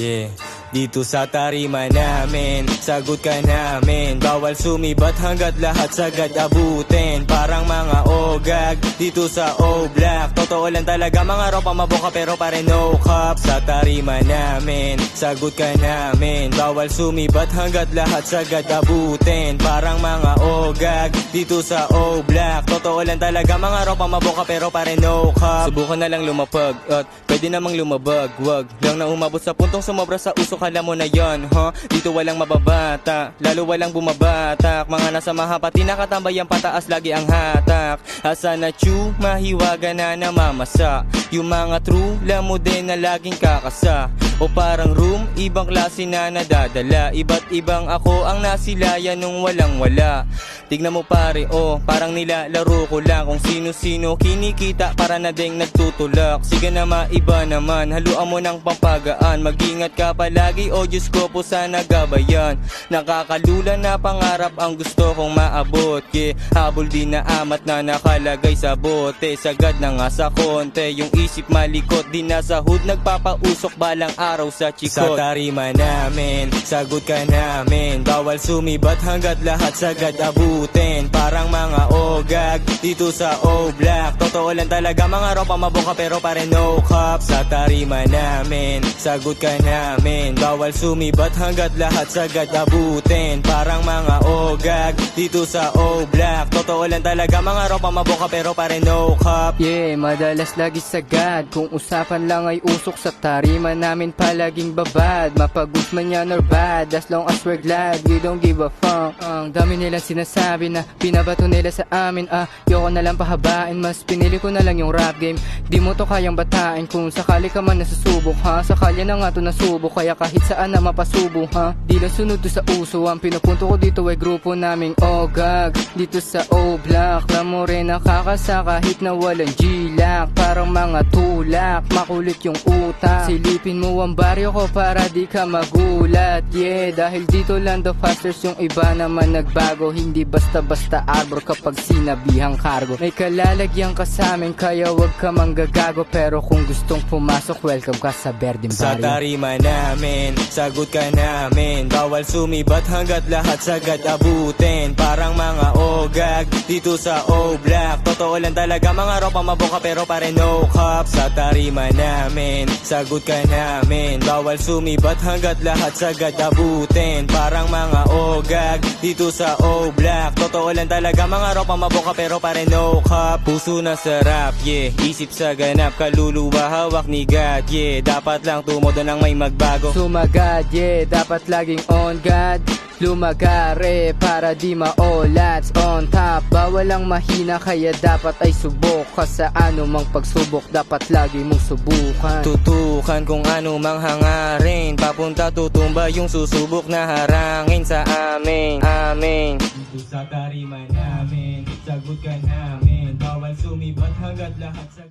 Yeah, dito sa tarima namin, sagot ka namin. Bawal sumibat hanggat lahat sagad abutin. Parang mga ogag dito sa O-Block. Totoo lang talaga, mga ropa maboka pero pare no cap. Sa tarima namin, sagot ka namin. Bawal sumibat hanggat lahat sagad abutin. Parang mga ogag dito sa O-Block. Totoo lang talaga, mga ropa maboka pero pare no cap. Subukan na lang lumapag at pwede namang lumabag. Wag lang na umabot sa puntong sumobra sa usok, alam mo na yon, huh? Dito walang mababata, lalo walang bumabatak. Mga nasa mahapati nakatambay ang pataas, lagi ang hatak. Asa na chew, mahiwaga na namamasa. Yung mga true, lamo din na laging kakasa. O parang room, ibang klase na nadadala. Iba't ibang ako ang nasilaya nung walang wala. Tignan mo pare, oh, parang nilalaro ko lang. Kung sino-sino kinikita para na ding nagtutulak. Sige na maiba naman, haluan mo ng pampagaan. Mag-ingat ka palagi, oh Diyos ko po sana gabayan. Nakakalula na pangarap ang gusto kong maabot. Yeah, habol din na amat na nakalagay sa bote. Sagad na nga sa konte, yung isip malikot. Di nasa hood, nagpapausok balang araw sa chikot. Sa tarima namin, sagot ka namin. Bawal sumibat hanggat lahat sagad abutin. Parang mga ogag dito sa O-Block. Totoo lang talaga, mga ropa maboka pero pare no cap. Sa tarima namin, sagot ka namin. Bawal sumibat hanggat lahat sagad abutin. Parang mga ogag dito sa O-Block. Totoo lang talaga, mga ropa maboka pero pare no cap. Yeah, madalas lagi sagad. Kung usapan lang ay usok, sa tarima namin palaging babad. Mapag-good man yan or bad, as long as we're glad, we don't give a fuck. Ang dami nilang sinasabi na pinabato nila sa amin. Yoko na lang pahabain, mas pinili ko na lang yung rap game. Di mo to kayang batain kung sakali ka man nasusubok, ha? Sakali na nga to nasubok, kaya kahit saan na mapasubo, ha? Di lang sunod to sa uso, ang pinupunto ko dito ay grupo naming ogag dito sa O-Block. Lamo rin nakakasa kahit na walang G-Lock. Parang mga tulak, makulit yung utak. Silipin mo ang baryo ko para di ka magulat. Yeah, dahil dito lang the fasters, yung iba naman nagbago. Hindi basta-basta arbor kapag sinabihang cargo. May kalalagyan ka sa amin, kaya wag ka manggagago. Pero kung gustong pumasok, welcome ka sa Berdeng Barrio. Sa tarima namin, sagot ka namin. Bawal sumibat hanggat lahat sagad abutin. Parang mga ogag dito sa O-Block. Totoo lang talaga, mga ropa maboka pero pare no cap. Sa tarima namin, sagot ka namin. Bawal sumibat hanggat lahat sagad abutin. Parang mga ogag dito sa O-Block. Totoo lang talaga, mga ropa maboka pero pare no cap. Puso na sarap, yeah, isip sa ganap. Kaluluwa hawak ni God, yeah, dapat lang tumodo nang may magbago. Sumagad, yeah, dapat laging on God. Lumagare para di maolats on top. Bawal lang mahina, kaya dapat ay subok ka. Sa anumang pagsubok, dapat lagi mong subukan. Tutukan kung ano mang hangarin. Papunta tutumba yung susubok na harangin sa amin. Amin. Dito sa tarima namin, sagot ka namin. Bawal sumibat hanggat lahat sa